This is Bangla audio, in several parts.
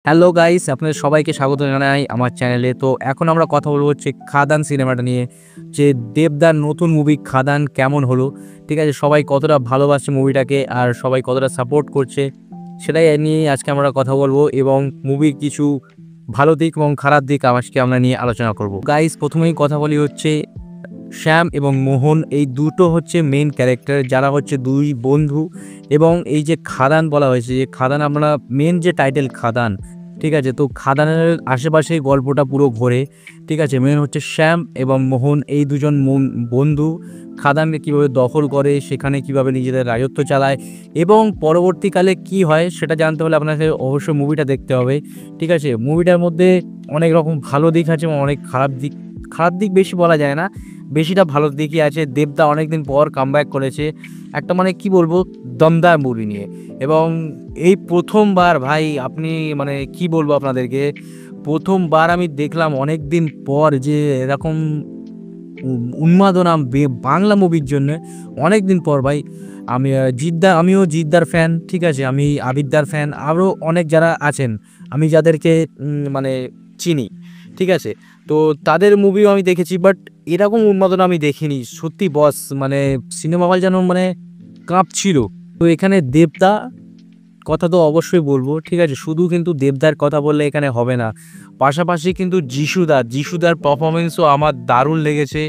হ্যালো গাইস, আপনাদের সবাইকে স্বাগত জানাই আমার চ্যানেলে। তো এখন আমরা কথা বলবো হচ্ছে খাদান সিনেমাটা নিয়ে, যে দেবদার নতুন মুভি খাদান কেমন হলো। ঠিক আছে, সবাই কতটা ভালোবাসছে মুভিটাকে আর সবাই কতটা সাপোর্ট করছে সেটাই নিয়ে আজকে আমরা কথা বলবো, এবং মুভির কিছু ভালো দিক এবং খারাপ দিক আজকে আমরা নিয়ে আলোচনা করব। গাইস, প্রথমেই কথা বলি হচ্ছে শ্যাম এবং মোহন, এই দুটো হচ্ছে মেন ক্যারেক্টার, যারা হচ্ছে দুই বন্ধু। এবং এই যে খাদান বলা হয়েছে, যে খাদান আমরা মেন যে টাইটেল খাদান, ঠিক আছে, তো খাদানের আশেপাশে গল্পটা পুরো ঘোরে। ঠিক আছে, মেন হচ্ছে শ্যাম এবং মোহন, এই দুজন বন্ধু খাদানকে কীভাবে দখল করে, সেখানে কিভাবে নিজেদের রাজত্ব চালায় এবং পরবর্তীকালে কি হয় সেটা জানতে হলে আপনাকে অবশ্যই মুভিটা দেখতে হবে। ঠিক আছে, মুভিটার মধ্যে অনেক রকম ভালো দিক আছে এবং অনেক খারাপ দিক বেশি বলা যায় না, বেশিটা ভালো দিকই আছে। দেবদা অনেকদিন পর কামব্যাক করেছে একটা, মানে কি বলবো, দমদার মুভি নিয়ে। এবং এই প্রথমবার ভাই, আপনি মানে কি বলবো আপনাদেরকে, প্রথমবার আমি দেখলাম অনেক দিন পর যে এরকম উন্মাদনা বাংলা মুভির জন্য। অনেক দিন পর ভাই, আমিও জিদ্দার ফ্যান, ঠিক আছে, আমি আবিদ্দার ফ্যান, আরও অনেক যারা আছেন আমি যাদেরকে মানে চিনি, ঠিক আছে, তো তাদের মুভিও আমি দেখেছি, বাট এরকম উন্মাদনা আমি দেখিনি। সত্যি বস, মানে সিনেমা হল যেন মানে কাঁপছিল। তো এখানে দেবদা কথা তো অবশ্যই বলবো, ঠিক আছে, শুধু কিন্তু দেবদার কথা বললে এখানে হবে না, পাশাপাশি কিন্তু যিশুদার পারফরমেন্সও আমার দারুণ লেগেছে,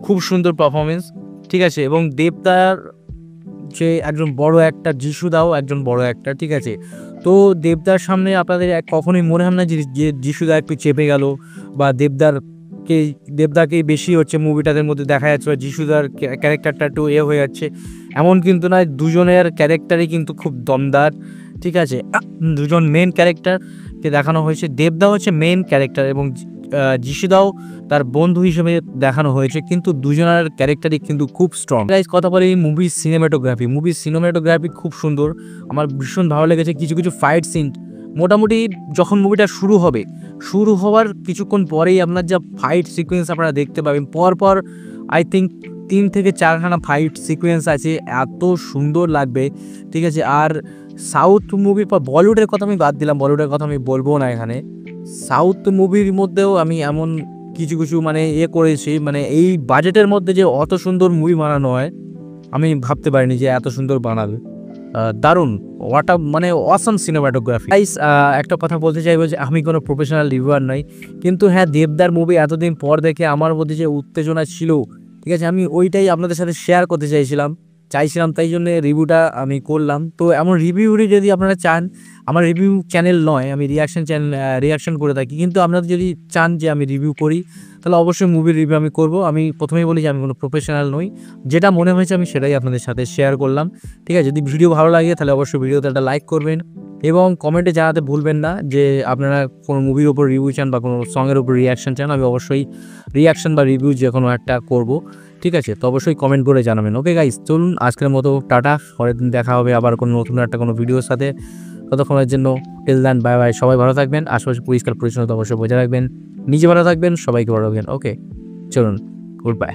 খুব সুন্দর পারফরমেন্স। ঠিক আছে, এবং দেবদার যে একজন বড় অ্যাক্টর, যিশুদাও একজন বড় অ্যাক্টর, ঠিক আছে। তো দেবদার সামনে আপনাদের কখনোই মনে হয় না যে যিশুদা একটু চেপে গেল, বা দেবদাকেই বেশি হচ্ছে মুভিটাদের মধ্যে দেখা যাচ্ছে, বা যিশুদার ক্যারেক্টারটা একটু হয়ে যাচ্ছে, এমন কিন্তু নয়। দুজনের ক্যারেক্টারই কিন্তু খুব দমদার, ঠিক আছে। দুজন মেন ক্যারেক্টারকে দেখানো হয়েছে, দেবদা হচ্ছে মেন ক্যারেক্টার এবং যিশুদাও তার বন্ধু হিসেবে দেখানো হয়েছে, কিন্তু দুজনের ক্যারেক্টারই কিন্তু খুব স্ট্রং। গাইস, কথা বলি মুভির সিনেমাটোগ্রাফি খুব সুন্দর, আমার ভীষণ ভালো লেগেছে। কিছু কিছু ফাইট সিন, মোটামুটি যখন মুভিটা শুরু হওয়ার কিছুক্ষণ পরেই আপনার যা ফাইট সিকোয়েন্স আপনারা দেখতে পাবেন, পরপর আই থিঙ্ক 3 থেকে 4খানা ফাইট সিকোয়েন্স আছে, এত সুন্দর লাগবে, ঠিক আছে। আর সাউথ মুভি বা বলিউডের কথা আমি বাদ দিলাম, বলিউডের কথা আমি বলবো না এখানে। সাউথ মুভির মধ্যেও আমি এমন কিছু মানে করেছি, মানে এই বাজেটের মধ্যে যে অত সুন্দর মুভি বানানো হয় আমি ভাবতে পারিনি যে এত সুন্দর বানাবে। দারুণ, ওয়াটা মানে অসাম সিনেমাটোগ্রাফি। গাইস, একটা কথা বলতে চাইবো যে আমি কোনো প্রফেশনাল রিভিউয়ার নই, কিন্তু হ্যাঁ, দেবদার মুভি এতদিন পর দেখে আমার মধ্যে যে উত্তেজনা ছিল, ঠিক আছে, আমি ওইটাই আপনাদের সাথে শেয়ার করতে চাইছিলাম, তাই জন্য রিভিউটা আমি করলাম। তো এমন রিভিউরই যদি আপনারা চান, আমার রিভিউ চ্যানেল নয়, আমি রিয়াকশন করে থাকি, কিন্তু আপনারা যদি চান যে আমি রিভিউ করি, তাহলে অবশ্যই মুভির রিভিউ আমি করব। আমি প্রথমেই বলি যে আমি কোনো প্রফেশনাল নই, যেটা মনে হয়েছে আমি সেটাই আপনাদের সাথে শেয়ার করলাম, ঠিক আছে। যদি ভিডিও ভালো লাগে তাহলে অবশ্যই ভিডিওতে একটা লাইক করবেন, এবং কমেন্টে জানাতে ভুলবেন না যে আপনারা কোনো মুভির ওপর রিভিউ চান বা কোনো সঙের ওপর রিয়াকশন চান। আমি অবশ্যই রিয়াকশন বা রিভিউ যে কোনো একটা করব, ঠিক আছে, তো অবশ্যই কমেন্ট করে জানাবেন। ওকে গাইস, চলুন আজকের মতো টাটা, পরের দিন দেখা হবে আবার কোনো নতুন একটা কোনো ভিডিওর সাথে। ততক্ষণের জন্য টিল দেন, বাই বাই। সবাই ভালো থাকবেন, আশেপাশে পরিষ্কার পরিচ্ছন্নতা অবশ্যই বজায় রাখবেন, নিজে ভালো থাকবেন, সবাইকে ভালো রাখবেন। ওকে, চলুন, গুড বাই।